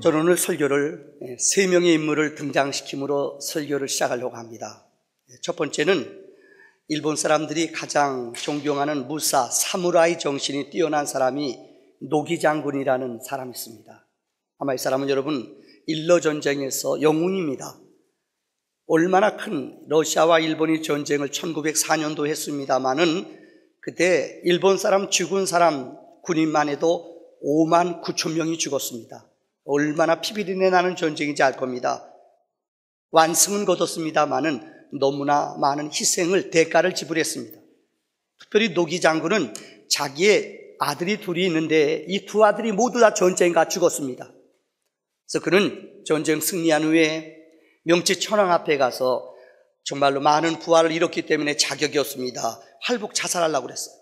저는 오늘 설교를 세 명의 인물을 등장시킴으로 설교를 시작하려고 합니다. 첫 번째는 일본 사람들이 가장 존경하는 무사, 사무라이 정신이 뛰어난 사람이 노기 장군이라는 사람이 있습니다. 아마 이 사람은 여러분 일러 전쟁에서 영웅입니다. 얼마나 큰 러시아와 일본이 전쟁을 1904년도 했습니다마는 그때 일본 사람 죽은 사람 군인만 해도 5만 9천 명이 죽었습니다. 얼마나 피비린내 나는 전쟁인지 알 겁니다. 완승은 거뒀습니다마는 너무나 많은 희생을, 대가를 지불했습니다. 특별히 노기 장군은 자기의 아들이 둘이 있는데 이 두 아들이 모두 다 전쟁에 가 죽었습니다. 그래서 그는 전쟁 승리한 후에 명치 천황 앞에 가서 정말로 많은 부하를 잃었기 때문에 자격이 없습니다. 활복 자살하려고 그랬어요.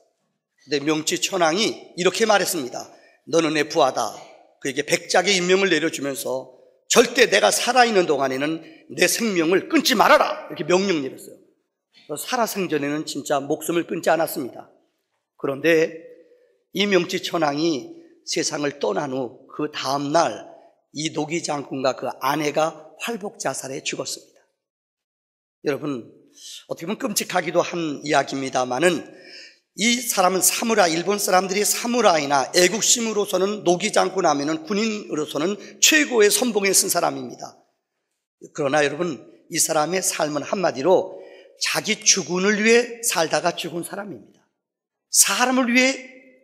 근데 명치 천황이 이렇게 말했습니다. 너는 내 부하다. 그에게 백작의 임명을 내려주면서 절대 내가 살아있는 동안에는 내 생명을 끊지 말아라, 이렇게 명령 내렸어요. 살아생전에는 진짜 목숨을 끊지 않았습니다. 그런데 이 명치 천황이 세상을 떠난 후 그 다음날 이 노기 장군과 그 아내가 활복 자살해 죽었습니다. 여러분, 어떻게 보면 끔찍하기도 한 이야기입니다만은 이 사람은 사무라이, 일본 사람들이 사무라이나 애국심으로서는 노기 장군 하면은 군인으로서는 최고의 선봉에 쓴 사람입니다. 그러나 여러분, 이 사람의 삶은 한마디로 자기 주군을 위해 살다가 죽은 사람입니다. 사람을 위해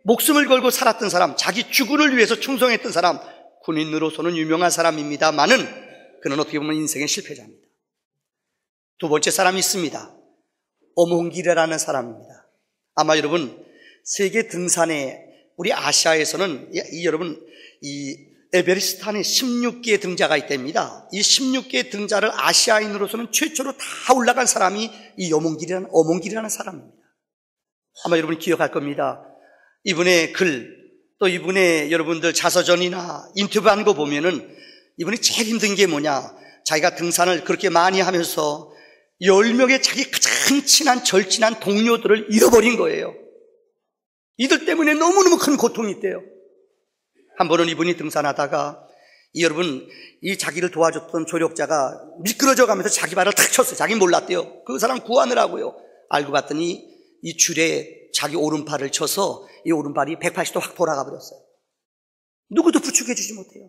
목숨을 걸고 살았던 사람, 자기 주군을 위해서 충성했던 사람, 군인으로서는 유명한 사람입니다만은 그는 어떻게 보면 인생의 실패자입니다. 두 번째 사람이 있습니다. 오몽기레라는 사람입니다. 아마 여러분 세계 등산에 우리 아시아에서는 여러분 이 에베레스트산에 16개의 등자가 있답니다. 이 16개의 등자를 아시아인으로서는 최초로 다 올라간 사람이 이 오몽기레라는 사람입니다. 아마 여러분이 기억할 겁니다. 이분의 글, 또 이분의 여러분들 자서전이나 인터뷰하는 거 보면은 이분이 제일 힘든 게 뭐냐, 자기가 등산을 그렇게 많이 하면서 10명의 자기 가장 친한 절친한 동료들을 잃어버린 거예요. 이들 때문에 너무너무 큰 고통이 있대요. 한 번은 이분이 등산하다가 여러분 이 자기를 도와줬던 조력자가 미끄러져 가면서 자기 발을 탁 쳤어요. 자기 몰랐대요. 그 사람 구하느라고요. 알고 봤더니 이 줄에 자기 오른팔을 쳐서 이 오른발이 180도 확 돌아가 버렸어요. 누구도 부축해 주지 못해요.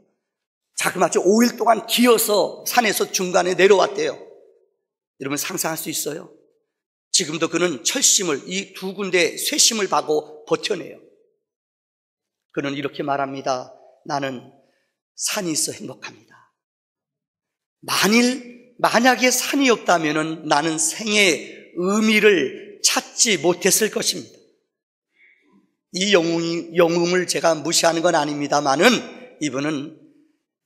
자그마치 5일 동안 기어서 산에서 중간에 내려왔대요. 여러분 상상할 수 있어요? 지금도 그는 철심을, 이 두 군데 쇠심을 바고 버텨내요. 그는 이렇게 말합니다. 나는 산이 있어 행복합니다. 만약에 산이 없다면 나는 생의 의미를 찾지 못했을 것입니다. 이 영웅을 제가 무시하는 건 아닙니다만은 이분은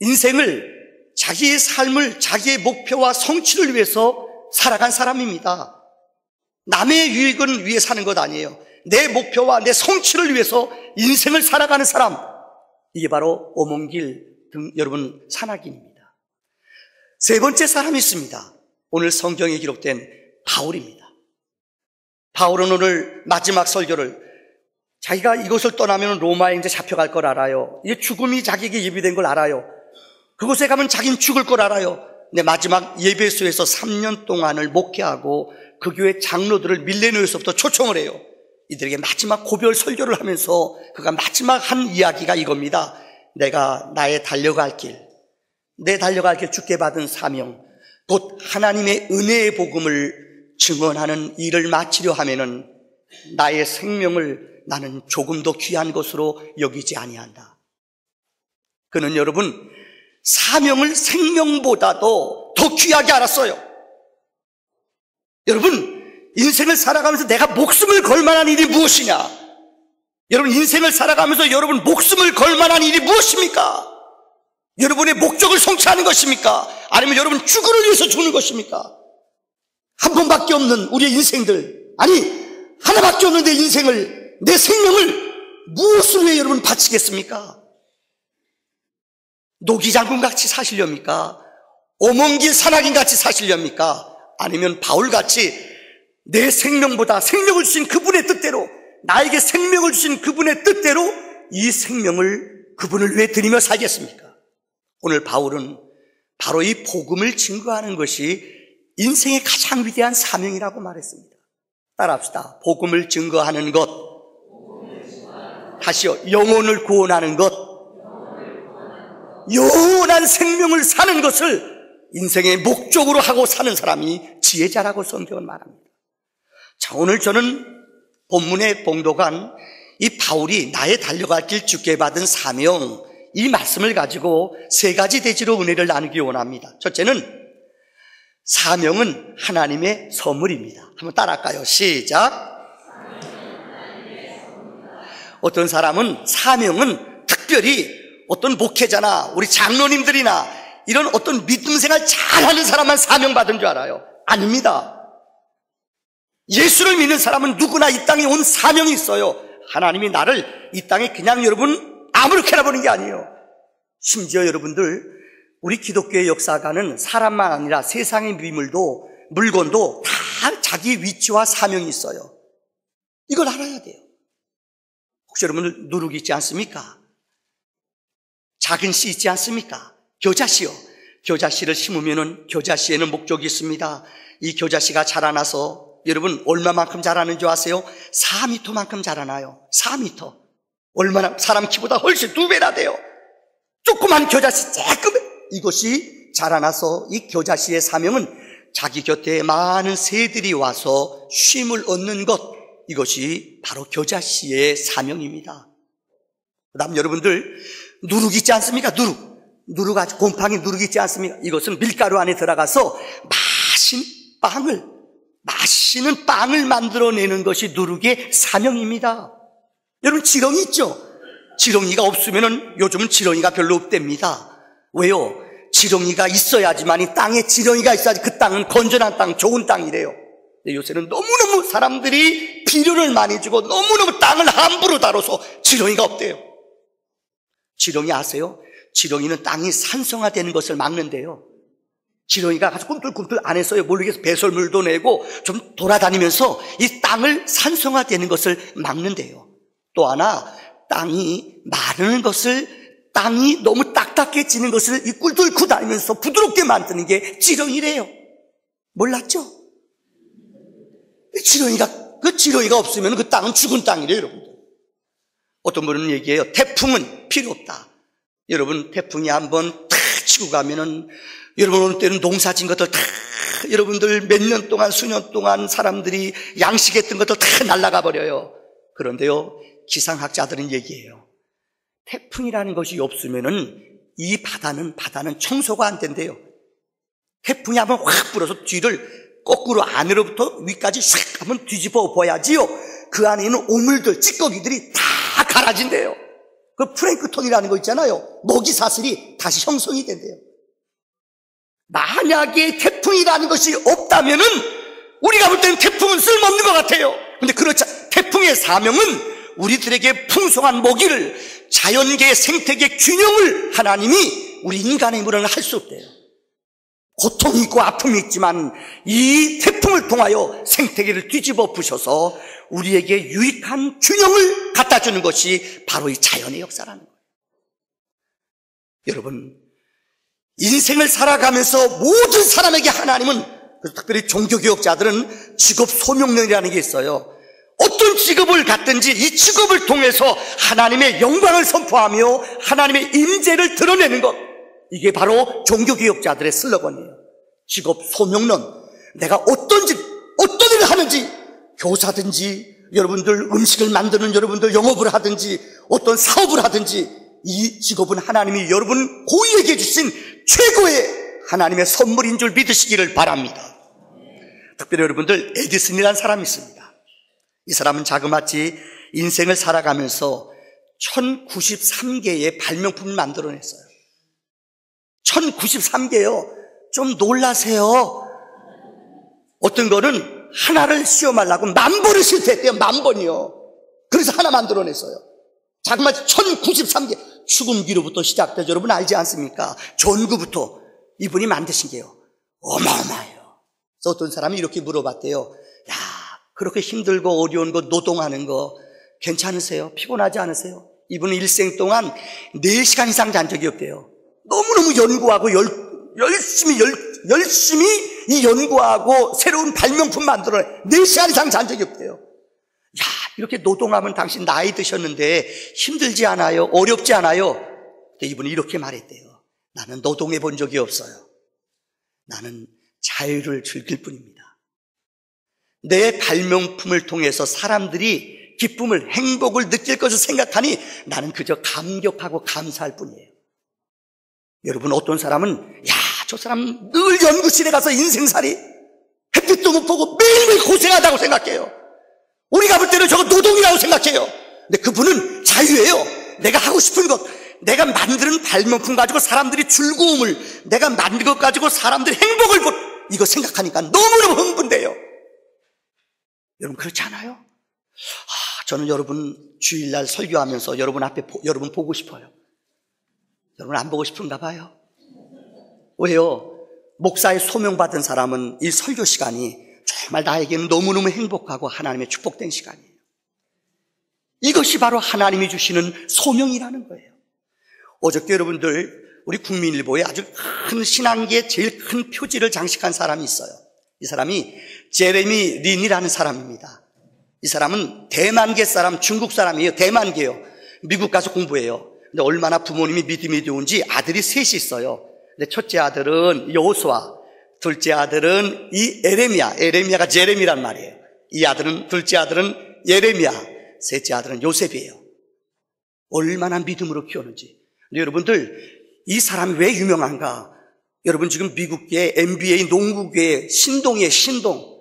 인생을, 자기의 삶을, 자기의 목표와 성취를 위해서 살아간 사람입니다. 남의 유익을 위해 사는 것 아니에요. 내 목표와 내 성취를 위해서 인생을 살아가는 사람, 이게 바로 오몽길 여러분 산악인입니다. 세 번째 사람이 있습니다. 오늘 성경에 기록된 바울입니다. 바울은 오늘 마지막 설교를, 자기가 이곳을 떠나면 로마에 이제 잡혀갈 걸 알아요. 이 죽음이 자기에게 예비된 걸 알아요. 그곳에 가면 자기는 죽을 걸 알아요. 근데 마지막 예배소에서 3년 동안을 목회하고 그 교회 장로들을 밀레노에서부터 초청을 해요. 이들에게 마지막 고별 설교를 하면서 그가 마지막 한 이야기가 이겁니다. 내가 나의 달려갈 길, 내 달려갈 길, 주께 받은 사명, 곧 하나님의 은혜의 복음을 증언하는 일을 마치려 하면은 나의 생명을 나는 조금 더 귀한 것으로 여기지 아니한다. 그는 여러분 사명을 생명보다도 더 귀하게 알았어요. 여러분 인생을 살아가면서 내가 목숨을 걸 만한 일이 무엇이냐? 여러분 인생을 살아가면서 여러분 목숨을 걸 만한 일이 무엇입니까? 여러분의 목적을 성취하는 것입니까? 아니면 여러분 죽음을 위해서 죽는 것입니까? 한 번밖에 없는 우리의 인생들, 아니 하나밖에 없는 내 인생을, 내 생명을 무엇을 위해 여러분 바치겠습니까? 노기 장군 같이 사시렵니까? 오몽길 산악인 같이 사시렵니까? 아니면 바울 같이 내 생명보다 생명을 주신 그분의 뜻대로, 나에게 생명을 주신 그분의 뜻대로 이 생명을 그분을 위해 드리며 살겠습니까? 오늘 바울은 바로 이 복음을 증거하는 것이 인생의 가장 위대한 사명이라고 말했습니다. 따라합시다. 복음을 증거하는 것. 다시요. 영혼을 구원하는 것. 영원한 생명을 사는 것을 인생의 목적으로 하고 사는 사람이 지혜자라고 성경은 말합니다. 자, 오늘 저는 본문에 봉독한 이 바울이 나의 달려갈 길 주께 받은 사명, 이 말씀을 가지고 세 가지 대지로 은혜를 나누기 원합니다. 첫째는 사명은 하나님의 선물입니다. 한번 따라할까요? 시작. 어떤 사람은 사명은 특별히 어떤 목회자나 우리 장로님들이나 이런 어떤 믿음 생활 잘하는 사람만 사명받은 줄 알아요. 아닙니다. 예수를 믿는 사람은 누구나 이 땅에 온 사명이 있어요. 하나님이 나를 이 땅에 그냥 여러분 아무렇게나 보는 게 아니에요. 심지어 여러분들, 우리 기독교의 역사가는 사람만 아니라 세상의 미물도 물건도 다 자기 위치와 사명이 있어요. 이걸 알아야 돼요. 혹시 여러분들 누룩 있지 않습니까? 작은 씨 있지 않습니까? 겨자씨요. 겨자씨를 심으면은 겨자씨에는 목적이 있습니다. 이 겨자씨가 자라나서 여러분 얼마만큼 자라는 줄 아세요? 4m만큼 자라나요. 4m. 얼마나, 사람 키보다 훨씬 2배나 돼요. 조그만 겨자씨 쬐끔해. 이것이 자라나서 이 겨자씨의 사명은 자기 곁에 많은 새들이 와서 쉼을 얻는 것, 이것이 바로 겨자씨의 사명입니다. 그 다음 여러분들 누룩 있지 않습니까? 누룩 아주 곰팡이 누룩 있지 않습니까? 이것은 밀가루 안에 들어가서 맛있는 빵을 만들어내는 것이 누룩의 사명입니다. 여러분 지렁이 있죠? 지렁이가 없으면은 요즘은 지렁이가 별로 없답니다. 왜요? 지렁이가 있어야지만 이 땅에 지렁이가 있어야지 그 땅은 건전한 땅, 좋은 땅이래요. 근데 요새는 너무너무 사람들이 비료를 많이 주고 너무너무 땅을 함부로 다뤄서 지렁이가 없대요. 지렁이 아세요? 지렁이는 땅이 산성화되는 것을 막는데요. 지렁이가 아주 꿈틀꿈틀 안에서 모르겠어 배설물도 내고 좀 돌아다니면서 이 땅을 산성화되는 것을 막는데요. 또 하나, 땅이 마르는 것을, 땅이 너무 딱딱해지는 것을 이 꿀 뚫고 다니면서 부드럽게 만드는 게 지렁이래요. 몰랐죠? 그 지렁이가 없으면 그 땅은 죽은 땅이래요, 여러분들. 어떤 분은 얘기해요. 태풍은 필요 없다. 여러분, 태풍이 한번 탁 치고 가면은, 여러분 어느 때는 농사 진 것들 다, 여러분들 몇 년 동안, 수년 동안 사람들이 양식했던 것들 다 날아가 버려요. 그런데요, 기상학자들은 얘기해요. 태풍이라는 것이 없으면은 이 바다는 청소가 안 된대요. 태풍이 한번 확 불어서 뒤를 거꾸로 안으로부터 위까지 샥 한번 뒤집어 봐야지요. 그 안에 있는 오물들, 찌꺼기들이 다 갈아진대요. 그 플랭크톤이라는 거 있잖아요. 먹이 사슬이 다시 형성이 된대요. 만약에 태풍이라는 것이 없다면은 우리가 볼 때는 태풍은 쓸모없는 것 같아요. 근데 그렇지, 태풍의 사명은 우리들에게 풍성한 먹이를, 자연계의 생태계 균형을 하나님이 우리 인간의 힘으로는 할 수 없대요. 고통이 있고 아픔이 있지만 이 태풍을 통하여 생태계를 뒤집어 부셔서 우리에게 유익한 균형을 갖다 주는 것이 바로 이 자연의 역사라는 거예요. 여러분, 인생을 살아가면서 모든 사람에게 하나님은, 특별히 종교개혁자들은 직업 소명론이라는 게 있어요. 어떤 직업을 갖든지 이 직업을 통해서 하나님의 영광을 선포하며 하나님의 임재를 드러내는 것, 이게 바로 종교개혁자들의 슬로건이에요. 직업 소명론. 내가 어떤 일을 하는지, 교사든지, 여러분들 음식을 만드는 여러분들 영업을 하든지, 어떤 사업을 하든지, 이 직업은 하나님이 여러분 고유에게 주신 최고의 하나님의 선물인 줄 믿으시기를 바랍니다. 특별히 여러분들, 에디슨이라는 사람이 있습니다. 이 사람은 자그마치 인생을 살아가면서 1093개의 발명품을 만들어냈어요. 1093개요. 좀 놀라세요. 어떤 거는 하나를 시험하려고 10,000번을 실패했대요. 10,000번이요. 그래서 하나 만들어냈어요. 자그마치 1093개. 죽음기로부터 시작되죠. 여러분 알지 않습니까? 전구부터 이분이 만드신 게요, 어마어마해요. 그래서 어떤 사람이 이렇게 물어봤대요. 야, 그렇게 힘들고 어려운 거, 노동하는 거 괜찮으세요? 피곤하지 않으세요? 이분은 일생 동안 4시간 이상 잔 적이 없대요. 너무너무 연구하고 열심히 이 연구하고 새로운 발명품 만들어 4시간 이상 잔 적이 없대요. 야, 이렇게 노동하면 당신 나이 드셨는데 힘들지 않아요? 어렵지 않아요? 근데 이분이 이렇게 말했대요. 나는 노동해 본 적이 없어요. 나는 자유를 즐길 뿐입니다. 내 발명품을 통해서 사람들이 기쁨을, 행복을 느낄 것을 생각하니 나는 그저 감격하고 감사할 뿐이에요. 여러분, 어떤 사람은 야, 저 사람 늘 연구실에 가서 인생살이 햇빛도 못 보고 매일매일 고생하다고 생각해요. 우리가 볼 때는 저거 노동이라고 생각해요. 근데 그분은 자유예요. 내가 하고 싶은 것, 내가 만드는 발명품 가지고 사람들이 즐거움을, 내가 만든 것 가지고 사람들이 행복을 이거 생각하니까 너무너무 흥분돼요. 여러분, 그렇지 않아요? 저는 여러분 주일날 설교하면서 여러분 앞에 여러분 보고 싶어요. 여러분 안 보고 싶은가 봐요. 왜요? 목사의 소명받은 사람은 이 설교 시간이 정말 나에게는 너무너무 행복하고 하나님의 축복된 시간이에요. 이것이 바로 하나님이 주시는 소명이라는 거예요. 어저께 여러분들 우리 국민일보에 아주 큰 신앙계의 제일 큰 표지를 장식한 사람이 있어요. 이 사람이 제레미 린이라는 사람입니다. 이 사람은 대만계 사람, 중국 사람이에요. 대만계요. 미국 가서 공부해요. 근데 얼마나 부모님이 믿음이 좋은지 아들이 셋이 있어요. 근데 첫째 아들은 여호수아, 둘째 아들은 이 에레미야가 제레미란 말이에요. 이 아들은, 둘째 아들은 예레미야, 셋째 아들은 요셉이에요. 얼마나 믿음으로 키우는지. 근데 여러분들, 이 사람이 왜 유명한가? 여러분 지금 미국계 NBA 농구계 신동이에요. 신동.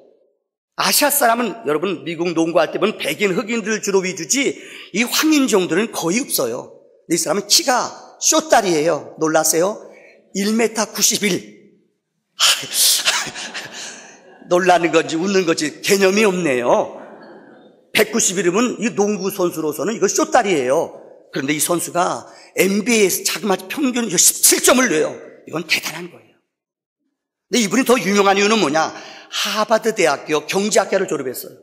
아시아 사람은 여러분 미국 농구할 때 보면 백인 흑인들 주로 위주지 이 황인종들은 거의 없어요. 이 사람은 키가 숏다리예요. 놀라세요? 1m 91. 놀라는 건지 웃는 건지 개념이 없네요. 191이면 이 농구 선수로서는 이거 숏다리예요. 그런데 이 선수가 NBA에서 자그마치 평균 17점을 내요. 이건 대단한 거예요. 근데 이분이 더 유명한 이유는 뭐냐? 하버드 대학교 경제학과를 졸업했어요.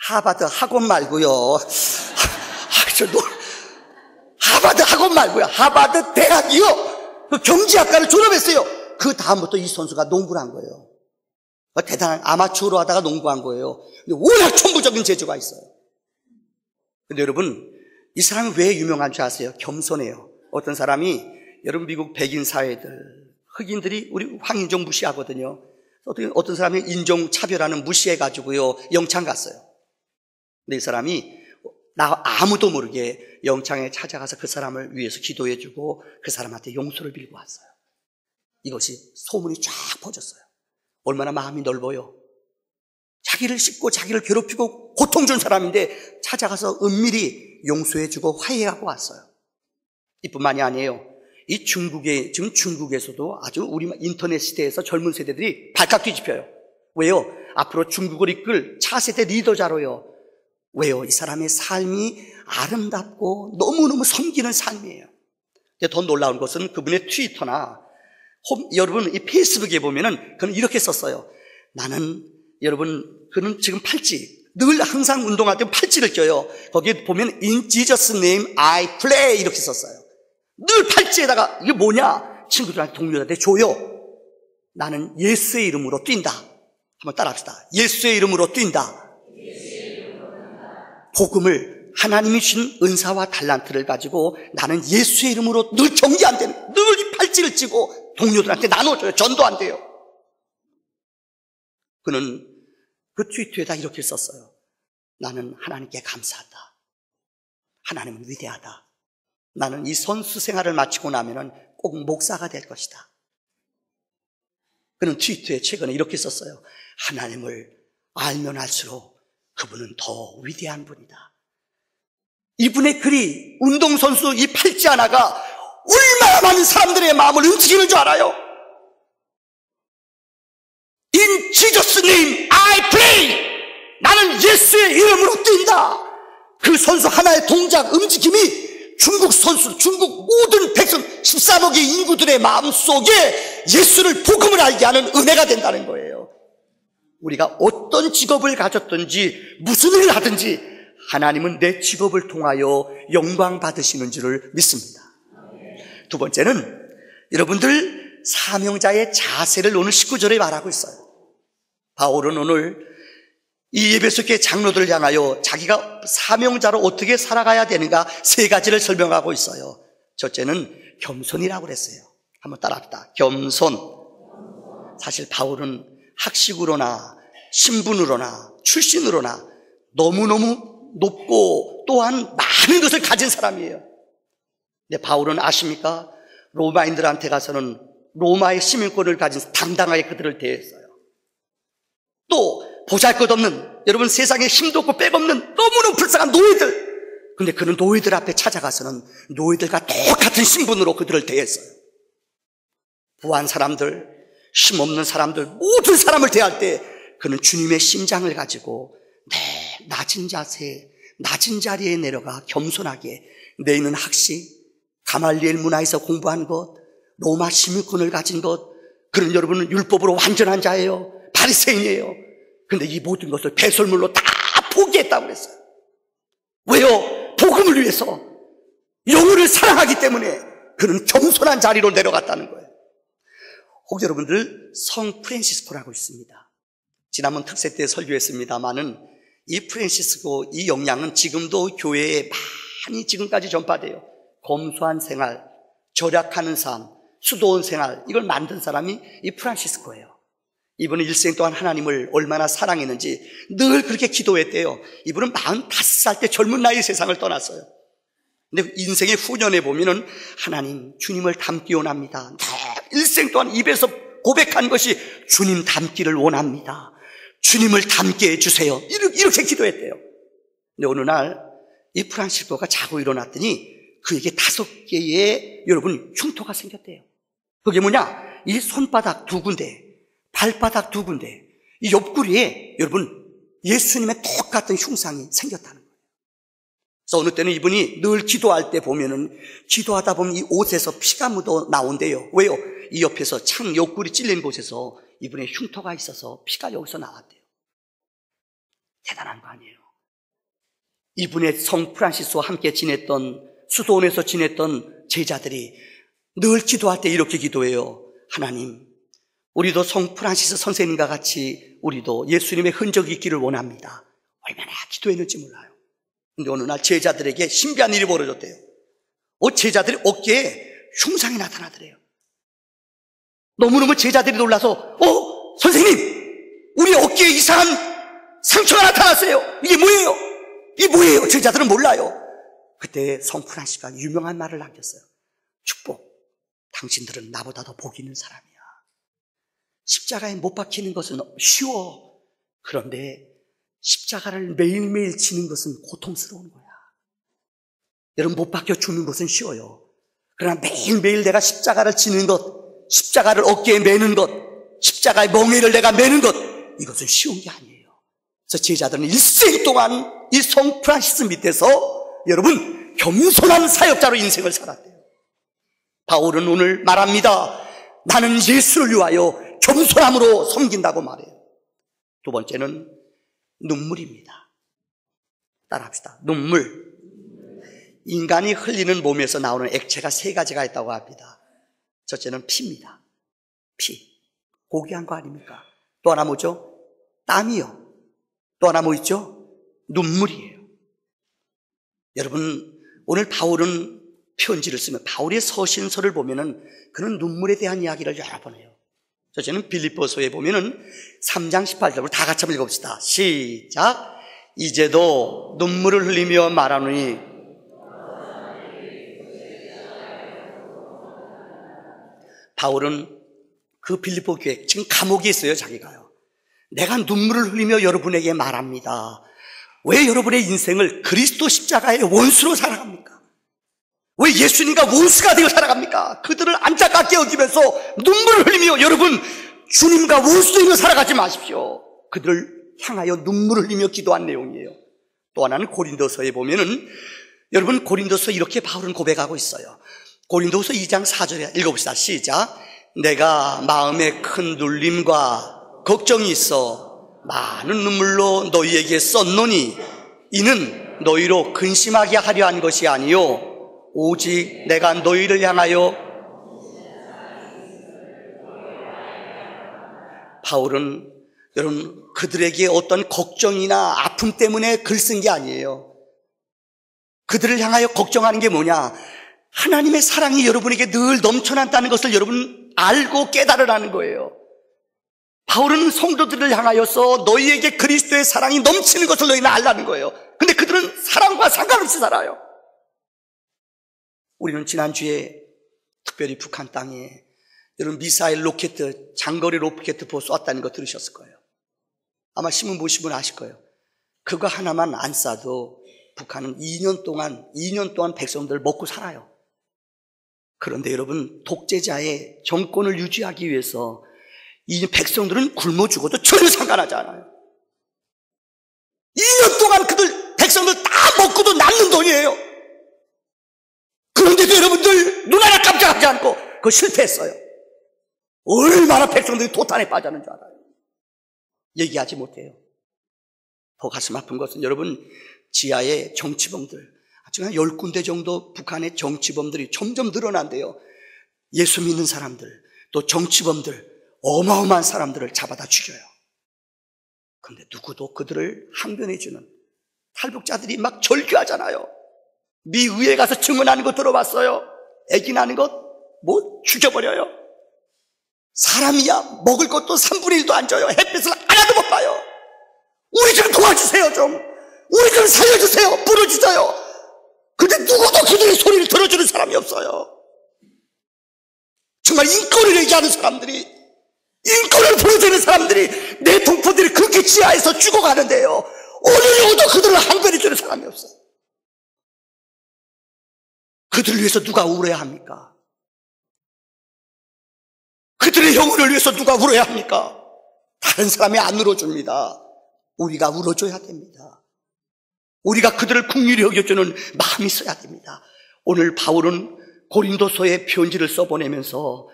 하버드 학원 말고요. 하버드 학원 말고요. 하버드 대학이요. 그 경제학과를 졸업했어요. 그 다음부터 이 선수가 농구를 한 거예요. 대단한 아마추어로 하다가 농구한 거예요. 근데 워낙 천부적인 재주가 있어요. 근데 여러분, 이 사람이 왜 유명한 줄 아세요? 겸손해요. 어떤 사람이 여러분 미국 백인 사회들 흑인들이 우리 황인종 무시하거든요. 어떤 사람이 인종차별하는 무시해가지고요 영창 갔어요. 근데 이 사람이 아무도 모르게 영창에 찾아가서 그 사람을 위해서 기도해주고 그 사람한테 용서를 빌고 왔어요. 이것이 소문이 쫙 퍼졌어요. 얼마나 마음이 넓어요. 자기를 씹고 자기를 괴롭히고 고통 준 사람인데 찾아가서 은밀히 용서해주고 화해하고 왔어요. 이뿐만이 아니에요. 이 지금 중국에서도 아주 우리 인터넷 시대에서 젊은 세대들이 발칵 뒤집혀요. 왜요? 앞으로 중국을 이끌 차세대 리더자로요. 왜요? 이 사람의 삶이 아름답고 너무너무 섬기는 삶이에요. 근데 더 놀라운 것은 그분의 트위터나 여러분 이 페이스북에 보면은 그는 이렇게 썼어요. 나는 여러분 그는 지금 팔찌 늘 항상 운동할 때 팔찌를 껴요. 거기에 보면 In Jesus' name I play 이렇게 썼어요. 늘 팔찌에다가 이게 뭐냐? 친구들한테 동료들한테 줘요. 나는 예수의 이름으로 뛴다. 한번 따라합시다. 예수의 이름으로 뛴다. 복음을 하나님이 주신 은사와 달란트를 가지고 나는 예수의 이름으로 늘 경계 안 되는 늘 이 팔찌를 찌고 동료들한테 나눠줘요. 전도 안 돼요. 그는 그 트위터에다 이렇게 썼어요. 나는 하나님께 감사하다. 하나님은 위대하다. 나는 이 선수 생활을 마치고 나면은 꼭 목사가 될 것이다. 그는 트위터에 최근에 이렇게 썼어요. 하나님을 알면 알수록 그분은 더 위대한 분이다. 이분의 글이 운동선수 이 팔찌 하나가 얼마나 많은 사람들의 마음을 움직이는 줄 알아요? In Jesus' name I play. 나는 예수의 이름으로 뛴다. 그 선수 하나의 동작, 움직임이 중국 선수, 중국 모든 백성 13억의 인구들의 마음속에 예수를 복음을 알게 하는 은혜가 된다는 거예요. 우리가 어떤 직업을 가졌든지 무슨 일을 하든지 하나님은 내 직업을 통하여 영광 받으시는 줄을 믿습니다. 두 번째는 여러분들 사명자의 자세를 오늘 19절에 말하고 있어요. 바울은 오늘 이 에베소 교회 장로들을 향하여 자기가 사명자로 어떻게 살아가야 되는가 3가지를 설명하고 있어요. 첫째는 겸손이라고 그랬어요. 한번 따라합시다. 겸손. 사실 바울은 학식으로나 신분으로나 출신으로나 너무너무 높고 또한 많은 것을 가진 사람이에요. 근데 바울은 아십니까? 로마인들한테 가서는 로마의 시민권을 가진 당당하게 그들을 대했어요. 또 보잘것없는, 여러분 세상에 힘도 없고 빽없는 너무너무 불쌍한 노예들, 근데 그는 노예들 앞에 찾아가서는 노예들과 똑같은 신분으로 그들을 대했어요. 부한 사람들, 힘없는 사람들, 모든 사람을 대할 때 그는 주님의 심장을 가지고 낮은 자세, 낮은 자리에 내려가 겸손하게 내 있는 학식, 가말리엘 문화에서 공부한 것, 로마 시민권을 가진 것, 그런 여러분은 율법으로 완전한 자예요. 바리새인이에요. 근데 이 모든 것을 배설물로 다 포기했다고 그랬어요. 왜요? 복음을 위해서, 영혼을 사랑하기 때문에 그는 겸손한 자리로 내려갔다는 거예요. 혹 여러분들 성 프란시스코라고 있습니다. 지난번 특세 때 설교했습니다마는 이 프란시스코 이 영향은 지금도 교회에 많이 지금까지 전파돼요. 검소한 생활, 절약하는 삶, 수도원 생활, 이걸 만든 사람이 이 프란시스코예요. 이분은 일생 동안 하나님을 얼마나 사랑했는지 늘 그렇게 기도했대요. 이분은 45살 때 젊은 나이에 세상을 떠났어요. 근데 인생의 후년에 보면은 하나님, 주님을 닮기 원합니다. 일생 동안 입에서 고백한 것이 주님 닮기를 원합니다. 주님을 닮게 해주세요. 이렇게 기도했대요. 근데 어느 날 이 프란시스코가 자고 일어났더니 그에게 5개의 여러분 흉터가 생겼대요. 그게 뭐냐? 이 손바닥 2군데, 발바닥 2군데, 이 옆구리에 여러분 예수님의 똑같은 흉상이 생겼다는 거예요. 그래서 어느 때는 이분이 늘 기도할 때 보면은 기도하다 보면 이 옷에서 피가 묻어 나온대요. 왜요? 이 옆에서 창 옆구리 찔린 곳에서 이분의 흉터가 있어서 피가 여기서 나왔대요. 대단한 거 아니에요? 이분의 성 프란시스와 함께 지냈던, 수도원에서 지냈던 제자들이 늘 기도할 때 이렇게 기도해요. 하나님, 우리도 성 프란시스 선생님과 같이 우리도 예수님의 흔적이 있기를 원합니다. 얼마나 기도했는지 몰라요. 근데 어느 날 제자들에게 신비한 일이 벌어졌대요. 제자들이 어깨에 흉상이 나타나더래요. 너무너무 제자들이 놀라서 선생님, 우리 어깨에 이상한 상처가 나타났어요. 이게 뭐예요? 이게 뭐예요? 제자들은 몰라요. 그때 성 프란시스가 유명한 말을 남겼어요. 축복, 당신들은 나보다 더 복 있는 사람이야. 십자가에 못 박히는 것은 쉬워. 그런데 십자가를 매일매일 지는 것은 고통스러운 거야. 여러분, 못 박혀 죽는 것은 쉬워요. 그러나 매일매일 내가 십자가를 지는 것, 십자가를 어깨에 매는 것, 십자가의 멍에를 내가 매는 것, 이것은 쉬운 게 아니에요. 그래서 제자들은 일생 동안 이 성 프란시스 밑에서 여러분 겸손한 사역자로 인생을 살았대요. 바울은 오늘 말합니다. 나는 예수를 위하여 겸손함으로 섬긴다고 말해요. 2번째는 눈물입니다. 따라합시다. 눈물. 인간이 흘리는 몸에서 나오는 액체가 3가지가 있다고 합니다. 첫째는 피입니다. 피. 고귀한 거 아닙니까? 또 하나 뭐죠? 땀이요. 또 하나 뭐 있죠? 눈물이에요. 여러분, 오늘 바울은 편지를 쓰면 바울의 서신서를 보면은 그는 눈물에 대한 이야기를 여러 번 해요. 첫째는 빌립보서에 보면은 3장 18절로 다 같이 한번 읽어봅시다. 시작. 이제도 눈물을 흘리며 말하노니 바울은 그 빌립보 교회, 지금 감옥에 있어요, 자기가요. 내가 눈물을 흘리며 여러분에게 말합니다. 왜 여러분의 인생을 그리스도 십자가의 원수로 살아갑니까? 왜 예수님과 원수가 되어 살아갑니까? 그들을 안타깝게 여기면서 눈물을 흘리며 여러분 주님과 원수되어 살아가지 마십시오. 그들을 향하여 눈물을 흘리며 기도한 내용이에요. 또 하나는 고린도서에 보면은 여러분 고린도서 이렇게 바울은 고백하고 있어요. 고린도서 2장 4절에 읽어봅시다. 시작. 내가 마음에 큰 눌림과 걱정이 있어 많은 눈물로 너희에게 썼노니 이는 너희로 근심하게 하려 한 것이 아니요 오직 내가 너희를 향하여 바울은 여러분 그들에게 어떤 걱정이나 아픔 때문에 글 쓴 게 아니에요. 그들을 향하여 걱정하는 게 뭐냐? 하나님의 사랑이 여러분에게 늘 넘쳐난다는 것을 여러분 알고 깨달으라는 거예요. 바울은 성도들을 향하여서 너희에게 그리스도의 사랑이 넘치는 것을 너희는 알라는 거예요. 근데 그들은 사랑과 상관없이 살아요. 우리는 지난주에 특별히 북한 땅에 여러분 미사일 로켓, 장거리 로켓 쏘았다는 거 들으셨을 거예요. 아마 신문 보신 분 아실 거예요. 그거 하나만 안 쏴도 북한은 2년 동안 백성들 먹고 살아요. 그런데 여러분 독재자의 정권을 유지하기 위해서 이 백성들은 굶어 죽어도 전혀 상관하지 않아요. 2년 동안 그들 백성들 다 먹고도 남는 돈이에요. 그런데도 여러분들 눈 하나 깜짝하지 않고 그거 실패했어요. 얼마나 백성들이 도탄에 빠졌는 줄 알아요. 얘기하지 못해요. 더 가슴 아픈 것은 여러분 지하의 정치범들, 지금 한 10군데 정도 북한의 정치범들이 점점 늘어난대요. 예수 믿는 사람들, 또 정치범들, 어마어마한 사람들을 잡아다 죽여요. 그런데 누구도 그들을 항변해주는 탈북자들이 막 절규하잖아요. 미 의회 가서 증언하는 거 들어봤어요. 애기 나는 것 뭐 죽여버려요. 사람이야 먹을 것도 3분의 1도 안 줘요. 햇빛을 하나도 못 봐요. 우리 좀 도와주세요. 좀 우리 좀 살려주세요. 부르주세요. 근데 누구도 그들의 소리를 들어주는 사람이 없어요. 정말 인권을 얘기하는 사람들이, 인권을 보여주는 사람들이, 내 동포들이 그렇게 지하에서 죽어가는데요, 어느 누구도 그들을 항변해주는 사람이 없어요. 그들을 위해서 누가 울어야 합니까? 그들의 영혼을 위해서 누가 울어야 합니까? 다른 사람이 안 울어줍니다. 우리가 울어줘야 됩니다. 우리가 그들을 긍휼히 여겨주는 마음이 있어야 됩니다. 오늘 바울은 고린도서에 편지를 써보내면서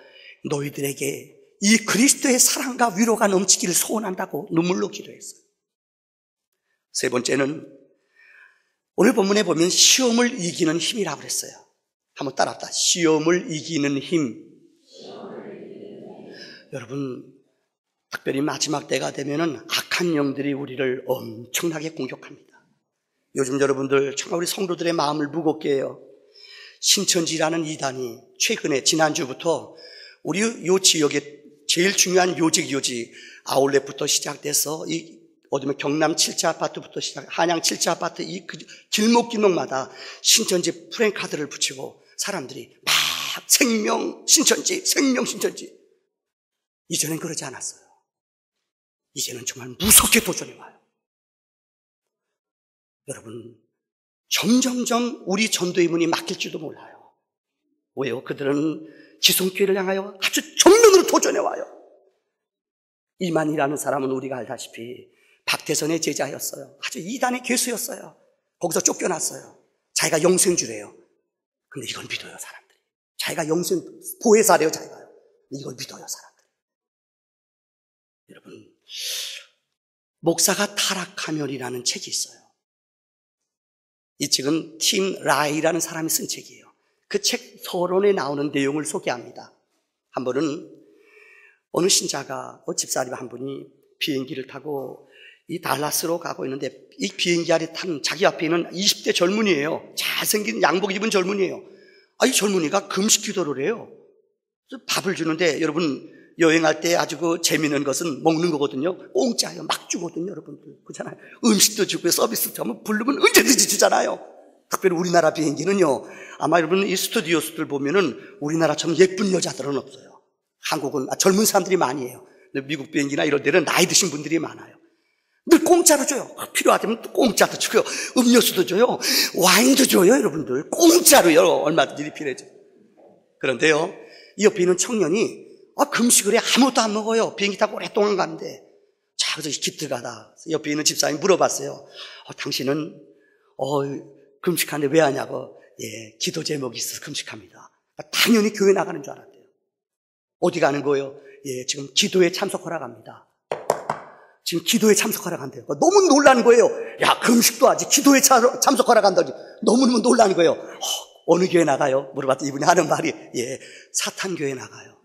너희들에게 이 그리스도의 사랑과 위로가 넘치기를 소원한다고 눈물로 기도했어요. 세 번째는 오늘 본문에 보면 시험을 이기는 힘이라고 그랬어요. 한번 따라합시다. 시험을 이기는 힘. 여러분 특별히 마지막 때가 되면은 악한 영들이 우리를 엄청나게 공격합니다. 요즘 여러분들 정말 우리 성도들의 마음을 무겁게 해요. 신천지라는 이단이 최근에 지난주부터 우리 요 지역에 제일 중요한 요지 아울렛부터 시작돼서 어디면 경남 7차 아파트부터 한양 7차 아파트 길목마다 신천지 프랜카드를 붙이고 사람들이 막 생명 신천지. 이전엔 그러지 않았어요. 이제는 정말 무섭게 도전해 와요. 여러분 점점점 우리 전도의 문이 막힐지도 몰라요. 왜요? 그들은 지성교회를 향하여 아주 정면으로 도전해 와요. 이만희라는 사람은 우리가 알다시피 박태선의 제자였어요. 아주 이단의 괴수였어요. 거기서 쫓겨났어요. 자기가 영생주래요. 근데 이걸 믿어요, 사람들이. 자기가 영생 보혜사래요, 자기가요. 이걸 믿어요, 사람들이. 여러분, 목사가 타락하면이라는 책이 있어요. 이 책은 팀 라이라는 사람이 쓴 책이에요. 그 책 서론에 나오는 내용을 소개합니다. 한 번은 어느 신자가, 집사님 한 분이 비행기를 타고 이 달라스로 가고 있는데 이 비행기 안에 탄 자기 앞에 있는 20대 젊은이에요. 잘생긴 양복 입은 젊은이에요. 이 젊은이가 금식 기도를 해요. 밥을 주는데 여러분 여행할 때 아주 재미있는 것은 먹는 거거든요. 공짜예요. 막 주거든요, 여러분들. 그렇잖아요. 음식도 주고 서비스도 하면 부르면 언제든지 주잖아요. 특별히 우리나라 비행기는요. 아마 여러분 이 스튜디오스들 보면은 우리나라처럼 예쁜 여자들은 없어요. 한국은 젊은 사람들이 많이 해요. 미국 비행기나 이런 데는 나이 드신 분들이 많아요. 늘 공짜로 줘요. 필요하다면 또 공짜도 주고요. 음료수도 줘요. 와인도 줘요, 여러분들. 공짜로요. 얼마든지 필요해져. 그런데요, 이 옆에 있는 청년이 금식을 해 아무것도 안 먹어요. 비행기 타고 오랫동안 가는데. 자, 그래서 기특하다. 옆에 있는 집사님이 물어봤어요. 당신은 금식하는데 왜 하냐고. 예, 기도 제목이 있어서 금식합니다. 당연히 교회 나가는 줄 알았대요. 어디 가는 거예요? 예, 지금 기도에 참석하러 갑니다. 지금 기도에 참석하러 간대요. 너무 놀라는 거예요. 야, 금식도 하지 기도에 참석하러 간다지. 너무너무 놀라는 거예요. 어느 교회 나가요? 물어봤더니 이분이 하는 말이 사탄교회 나가요.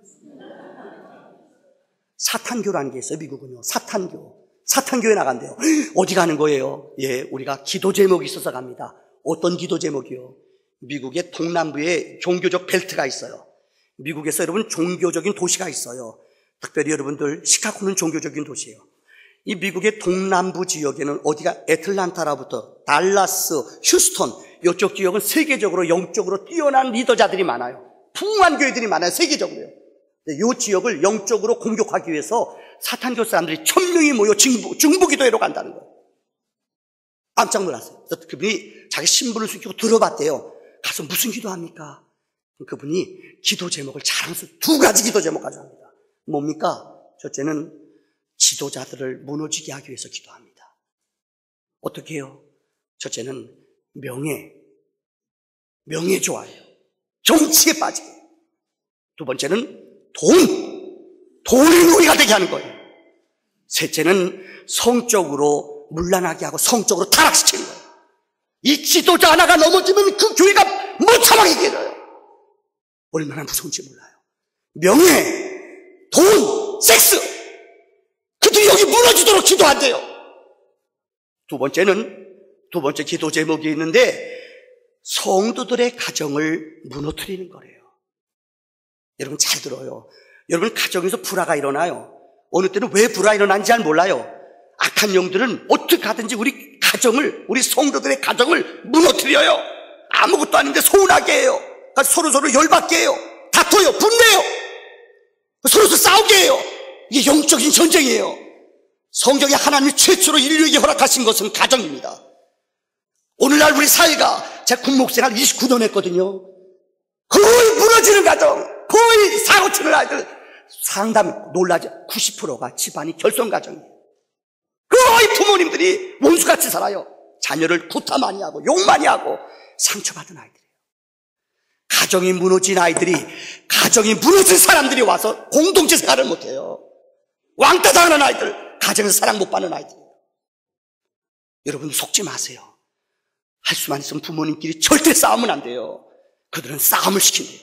사탄교라는 게 있어요. 미국은요. 사탄교에 나간대요. 어디 가는 거예요? 예, 우리가 기도 제목이 있어서 갑니다. 어떤 기도 제목이요? 미국의 동남부에 종교적 벨트가 있어요. 미국에서 여러분 종교적인 도시가 있어요. 특별히 여러분들 시카고는 종교적인 도시예요. 이 미국의 동남부 지역에는 어디가 애틀란타로부터 달라스, 휴스턴 이쪽 지역은 세계적으로 영적으로 뛰어난 리더자들이 많아요. 풍부한 교회들이 많아요. 세계적으로요. 이 지역을 영적으로 공격하기 위해서 사탄교 사람들이 1000명이 모여 중보기도회로 간다는 거예요. 깜짝 놀랐어요. 그래서 그분이 자기 신분을 숨기고 들어봤대요. 가서 무슨 기도합니까? 그분이 기도 제목을 자랑스러워 2가지 기도 제목 가져갑니다. 뭡니까? 첫째는 지도자들을 무너지게 하기 위해서 기도합니다. 어떻게 해요? 첫째는 명예 좋아해요. 정치에 빠지게. 두 번째는 돈이 노예가 되게 하는 거예요. 셋째는 성적으로 문란하게 하고 성적으로 타락시키는 거예요. 이 지도자 하나가 넘어지면 그 교회가 못 참아게 되어요. 얼마나 무서운지 몰라요. 명예, 돈, 섹스, 그들이 여기 무너지도록 기도한대요. 두 번째 기도 제목이 있는데 성도들의 가정을 무너뜨리는 거래요. 여러분 잘 들어요. 여러분 가정에서 불화가 일어나요. 어느 때는 왜 불화가 일어나는지 잘 몰라요. 악한 영들은 어떻게 하든지 우리 성도들의 가정을 무너뜨려요. 아무것도 아닌데 서운하게 해요. 서로 열받게 해요. 다퉈요. 분내요. 서로 싸우게 해요. 이게 영적인 전쟁이에요. 성경에 하나님이 최초로 인류에게 허락하신 것은 가정입니다. 오늘날 우리 사회가 제가 군목생활 29년 했거든요. 거의 무너지는 가정, 거의 사고치는 아이들 상담 놀라죠. 90%가 집안이 결손가정이에요. 거의 부모님들이 원수같이 살아요. 자녀를 구타 많이 하고 욕 많이 하고 상처받은 아이들이에요. 가정이 무너진 아이들이, 가정이 무너진 사람들이 와서 공동체 생활을 못해요. 왕따 당하는 아이들, 가정에서 사랑 못 받는 아이들이에요. 여러분 속지 마세요. 할 수만 있으면 부모님끼리 절대 싸우면 안 돼요. 그들은 싸움을 시킨대요.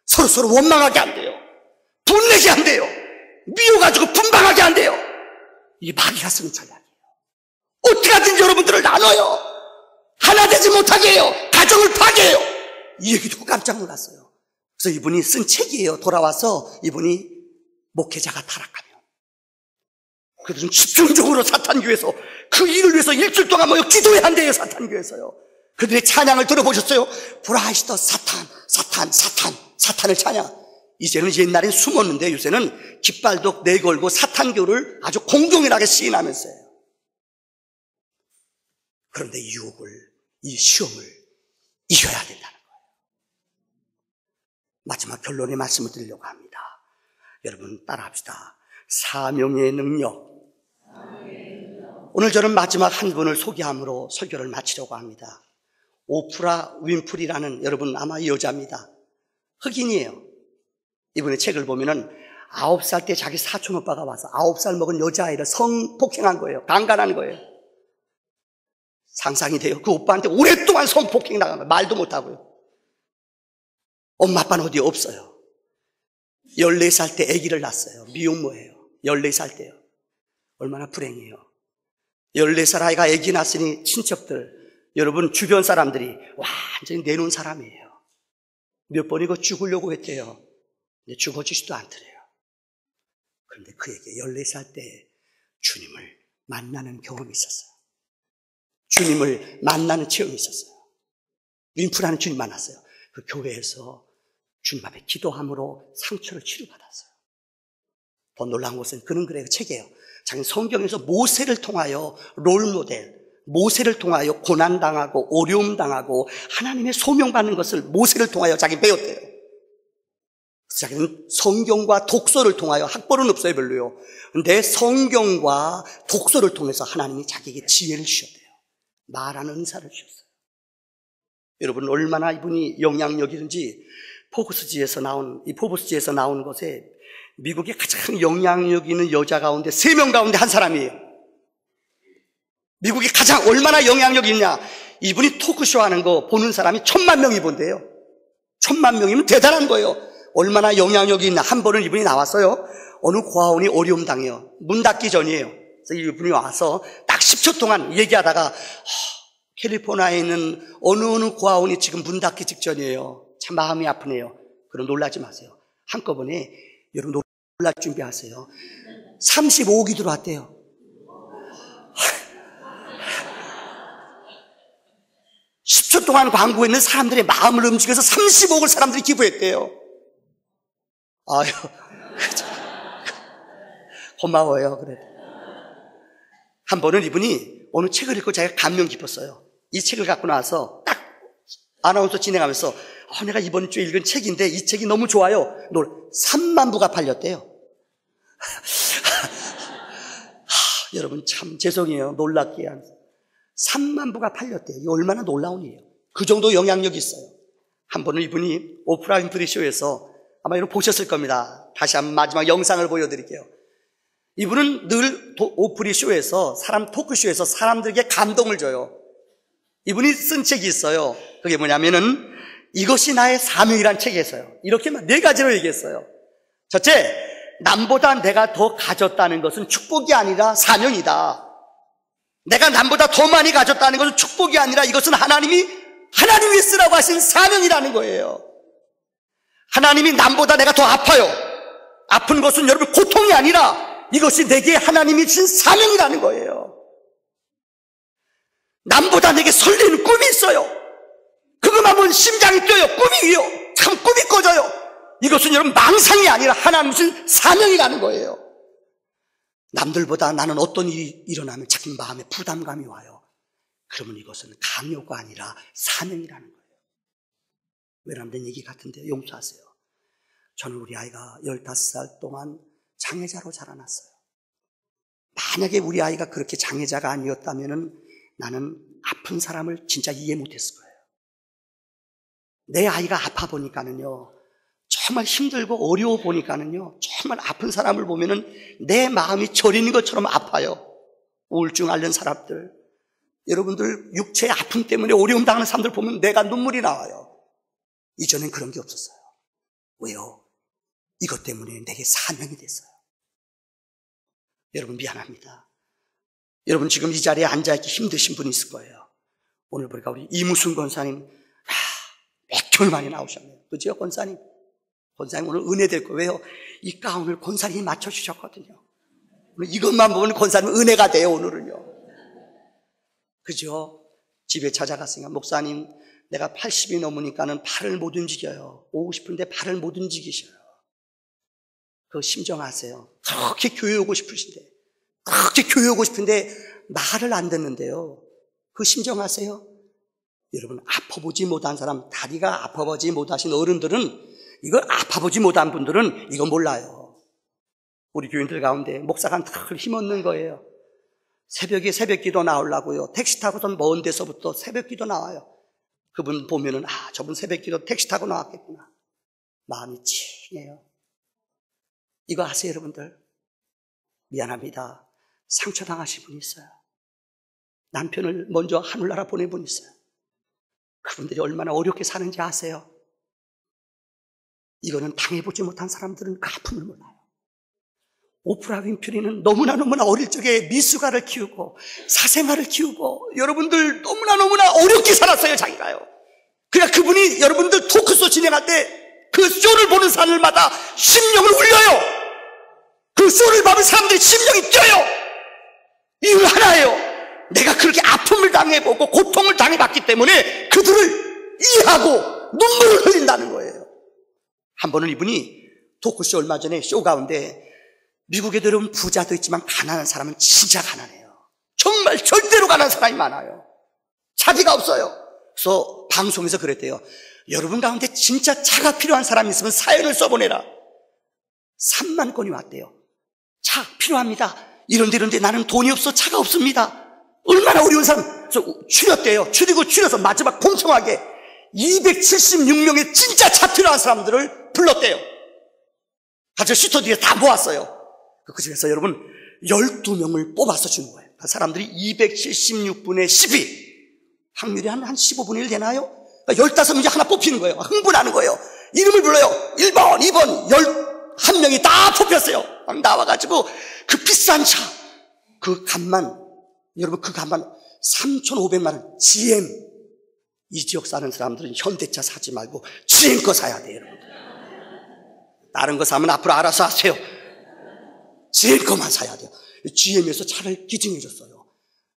서로 원망하게 안 돼요. 분내게 안 돼요. 미워가지고 분방하게 안 돼요. 이게 마귀가 쓰는 전략이에요. 어떻게 하든지 여러분들을 나눠요. 하나 되지 못하게 해요. 가정을 파괴해요. 이 얘기 듣고 깜짝 놀랐어요. 그래서 이분이 쓴 책이에요. 돌아와서 이분이 목회자가 타락하면 그들은 집중적으로 사탄교회에서 그 일을 위해서 일주일 동안 모여 기도해야 한대요. 사탄교회에서요. 그들의 찬양을 들어보셨어요? 브라이스터 사탄을 찬양. 이제는 옛날엔 숨었는데 요새는 깃발도 내걸고 사탄교를 아주 공동일하게 시인하면서요. 그런데 이 시험을 이겨야 된다는 거예요. 마지막 결론의 말씀을 드리려고 합니다. 여러분 따라합시다. 사명의 능력. 오늘 저는 마지막 한 분을 소개함으로 설교를 마치려고 합니다. 오프라 윈프리라는, 여러분 아마 여자입니다. 흑인이에요. 이분의 책을 보면은 9살 때 자기 사촌 오빠가 와서 9살 먹은 여자아이를 성폭행한 거예요. 강간한 거예요. 상상이 돼요. 그 오빠한테 오랫동안 성폭행 나간 거예요. 말도 못하고요. 엄마 아빠는 어디 없어요. 14살 때 아기를 낳았어요. 미혼모예요. 14살 때요. 얼마나 불행해요. 14살 아이가 아기 낳았으니 친척들, 여러분 주변 사람들이 완전히 내놓은 사람이에요. 몇 번이고 죽으려고 했대요. 근데 죽어지지도 않더래요. 그런데 그에게 14살 때 주님을 만나는 경험이 있었어요. 주님을 만나는 체험이 있었어요. 윈프라는 주님 만났어요. 그 교회에서 주님 앞에 기도함으로 상처를 치료받았어요. 더 놀라운 것은 그는 그래요. 책이에요. 자기 성경에서 모세를 통하여 롤모델, 모세를 통하여 고난당하고 어려움당하고 하나님의 소명받는 것을 모세를 통하여 자기 배웠대요. 그래서 자기는 성경과 독서를 통하여, 학벌은 없어요 별로요. 근데 성경과 독서를 통해서 하나님이 자기에게 지혜를 주셨대요. 말하는 은사를 주셨어요. 여러분 얼마나 이분이 영향력이 있는지 포브스지에서 나온 것에 미국의 가장 영향력 있는 여자 가운데 3명 가운데 한 사람이에요. 미국이 가장 얼마나 영향력이 있냐. 이분이 토크쇼 하는 거 보는 사람이 1000만 명이 본대요. 1000만 명이면 대단한 거예요. 얼마나 영향력이 있나. 한 번은 이분이 나왔어요. 어느 고아원이 어려움 당해요. 문 닫기 전이에요. 그래서 이분이 와서 딱 10초 동안 얘기하다가 캘리포니아에 있는 어느 고아원이 지금 문 닫기 직전이에요. 참 마음이 아프네요. 그럼 놀라지 마세요. 한꺼번에 여러분 놀랄 준비하세요. 35억이 들어왔대요. (10초) 동안 광고에 있는 사람들의 마음을 움직여서 35억을 사람들이 기부했대요. 아유, 고마워요. 그래. 한 번은 이분이 어느 책을 읽고 제가 감명 깊었어요. 이 책을 갖고 나와서 딱 아나운서 진행하면서 내가 이번 주에 읽은 책인데 이 책이 너무 좋아요. 3만 부가 팔렸대요. 여러분 참 죄송해요. 놀랍게 한 3만 부가 팔렸대요. 이게 얼마나 놀라운 일이에요. 그 정도 영향력이 있어요. 한 번은 이분이 오프라 윈프리 쇼에서 아마 여러분 보셨을 겁니다. 다시 한번 마지막 영상을 보여드릴게요. 이분은 늘 오프리 쇼에서 토크쇼에서 사람들에게 감동을 줘요. 이분이 쓴 책이 있어요. 그게 뭐냐면은 이것이 나의 사명이란 책이었어요. 이렇게 4가지로 얘기했어요. 첫째, 남보다 내가 더 가졌다는 것은 축복이 아니라 사명이다. 내가 남보다 더 많이 가졌다는 것은 축복이 아니라 이것은 하나님이 쓰라고 하신 사명이라는 거예요. 하나님이 남보다 내가 더 아파요. 아픈 것은 여러분 고통이 아니라 이것이 내게 하나님이 주신 사명이라는 거예요. 남보다 내게 설레는 꿈이 있어요. 그것만 보면 심장이 뛰어요. 꿈이요. 참 꿈이 꺼져요. 이것은 여러분 망상이 아니라 하나님 주신 사명이라는 거예요. 남들보다 나는 어떤 일이 일어나면 자기 마음에 부담감이 와요. 그러면 이것은 강요가 아니라 사명이라는 거예요. 외람된 얘기 같은데 용서하세요. 저는 우리 아이가 15살 동안 장애자로 자라났어요. 만약에 우리 아이가 그렇게 장애자가 아니었다면 나는 아픈 사람을 진짜 이해 못했을 거예요. 내 아이가 아파 보니까는요, 정말 힘들고 어려워 보니까는요, 정말 아픈 사람을 보면은 내 마음이 저리는 것처럼 아파요. 우울증 앓는 사람들, 여러분들 육체의 아픔 때문에 어려움 당하는 사람들 보면 내가 눈물이 나와요. 이전엔 그런 게 없었어요. 왜요? 이것 때문에 내게 사명이 됐어요. 여러분 미안합니다. 여러분 지금 이 자리에 앉아있기 힘드신 분이 있을 거예요. 오늘 보니까 우리 이무순 권사님 몇 개월 만에 나오셨네요. 그죠 권사님? 권사님 오늘 은혜 될 거예요. 왜요? 이 가운을 권사님이 맞춰주셨거든요. 오늘 이것만 보면 권사님 은혜가 돼요. 오늘은요. 그죠? 집에 찾아갔으니까 목사님 내가 80이 넘으니까는 발을 못 움직여요. 오고 싶은데 발을 못 움직이셔요. 그 심정 아세요? 그렇게 교회 오고 싶으신데, 그렇게 교회 오고 싶은데 말을 안 듣는데요. 그 심정 아세요? 여러분 아파보지 못한 사람, 다리가 아파보지 못하신 어른들은, 이걸 아파보지 못한 분들은 이거 몰라요. 우리 교인들 가운데 목사가 늘 힘없는 거예요. 새벽에 새벽기도 나오려고요. 택시 타고선 먼 데서부터 새벽기도 나와요. 그분 보면은 저분 새벽기도 택시 타고 나왔겠구나. 마음이 찡해요. 이거 아세요 여러분들? 미안합니다. 상처당하신 분이 있어요. 남편을 먼저 하늘나라 보낸 분이 있어요. 그분들이 얼마나 어렵게 사는지 아세요? 이거는 당해보지 못한 사람들은 그 아픔을 몰라요. 오프라 윈프리는 너무나 어릴 적에 미숙아를 키우고 사생아를 키우고 여러분들 너무나 어렵게 살았어요. 자기가요. 그러니까 그분이 여러분들 토크쇼 진행할 때 그 쇼를 보는 사람들마다 심령을 울려요. 그 쇼를 보는 사람들이 심령이 뛰어요. 이유 하나예요. 내가 그렇게 아픔을 당해보고 고통을 당해봤기 때문에 그들을 이해하고 눈물을 흘린다는 거예요. 한 번은 이분이 토크쇼 얼마 전에 쇼 가운데 미국에도 여러분 부자도 있지만 가난한 사람은 진짜 가난해요. 정말 절대로 가난한 사람이 많아요. 차비가 없어요. 그래서 방송에서 그랬대요. 여러분 가운데 진짜 차가 필요한 사람이 있으면 사연을 써보내라. 3만 건이 왔대요. 차 필요합니다. 이런데 나는 돈이 없어 차가 없습니다. 얼마나 어려운 사람. 그래서 추렸대요. 추려서 마지막 공평하게 276명의 진짜 차 필요한 사람들을 불렀대요. 가서 슈터디에 다 모았어요. 그 중에서 여러분 12명을 뽑아서 주는 거예요. 그 사람들이 276분의 12, 확률이 한 15분의 1 되나요? 그러니까 15명이 하나 뽑히는 거예요. 흥분하는 거예요. 이름을 불러요. 1번, 2번, 한 명이 다 뽑혔어요. 막 나와가지고 그 비싼 차, 그 값만, 여러분 그 값만 3,500만 원. GM. 이 지역 사는 사람들은 현대차 사지 말고 GM 거 사야 돼요, 여러분. 다른 거 사면 앞으로 알아서 하세요. GM 거만 사야 돼요. GM에서 차를 기증해 줬어요.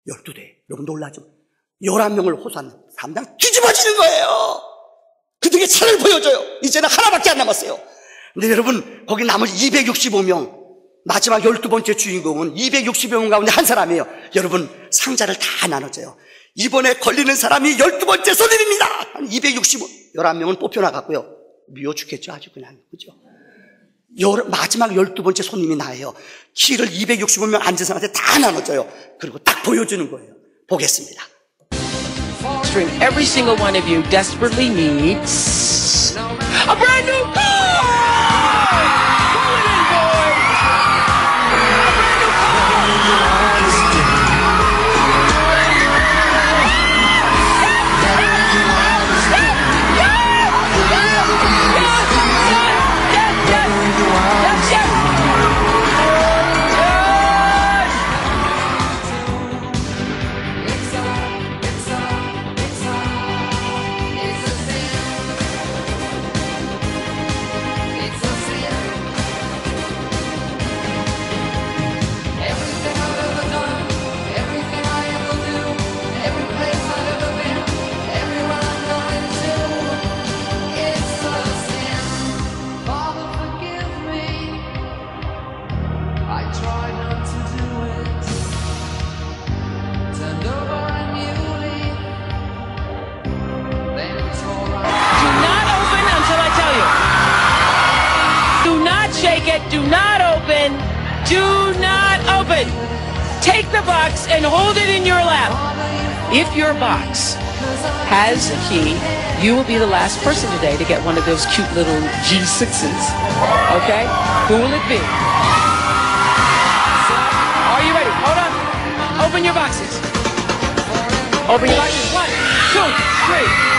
12대. 여러분 놀라죠? 11명을 호소한 사람당 뒤집어지는 거예요. 그들에게 차를 보여줘요. 이제는 하나밖에 안 남았어요. 근데 여러분, 거기 나머지 265명, 마지막 12번째 주인공은 265명 가운데 한 사람이에요. 여러분, 상자를 다 나눠줘요. 이번에 걸리는 사람이 12번째 손님입니다. 한 11명은 뽑혀나갔고요. 미워 죽겠죠, 아주 그냥. 그죠? 마지막 12번째 손님이 나예요. 키를 265명 앉은 사람한테 다 나눠줘요. 그리고 딱 보여주는 거예요. 보겠습니다. Every single one of you desperately needs a brand new car! Pull it in, boys! A brand new car! Do not open. Do not open. Take the box and hold it in your lap. If your box has a key, you will be the last person today to get one of those cute little G6s. Okay? Who will it be? Are you ready? Hold on. Open your boxes. Open your boxes. 1, 2, 3.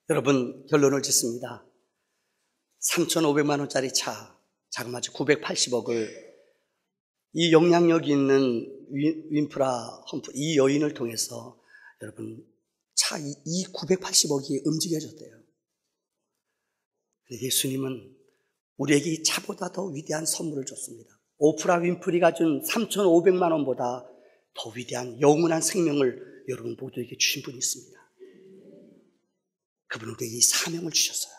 여러분, 결론을 짓습니다. 3,500만 원짜리 차, 자그마치 980억을 이 영향력 있는 윈프라 험프, 이 여인을 통해서 여러분, 이 980억이 움직여졌대요. 예수님은 우리에게 이 차보다 더 위대한 선물을 줬습니다. 오프라 윈프리가 준 3,500만 원보다 더 위대한 영원한 생명을 여러분 모두에게 주신 분이 있습니다. 그분은 우리에게 이 사명을 주셨어요.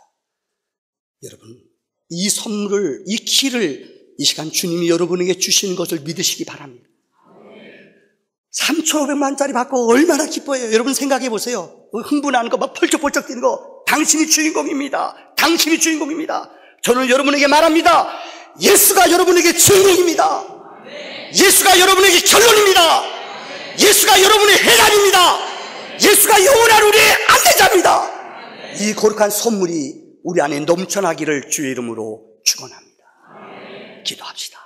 여러분, 이 선물을, 이 키를 이 시간 주님이 여러분에게 주시는 것을 믿으시기 바랍니다. 3,500만원짜리 받고 얼마나 기뻐해요. 여러분 생각해 보세요. 흥분하는 거, 막 펄쩍펄쩍 뛰는 거. 당신이 주인공입니다. 당신이 주인공입니다. 저는 여러분에게 말합니다. 예수가 여러분에게 주인공입니다. 예수가 여러분에게 결론입니다. 예수가 여러분의 해답입니다. 예수가 영원한 우리의 안내자입니다. 이 거룩한 선물이 우리 안에 넘쳐나기를 주의 이름으로 축원합니다. 기도합시다.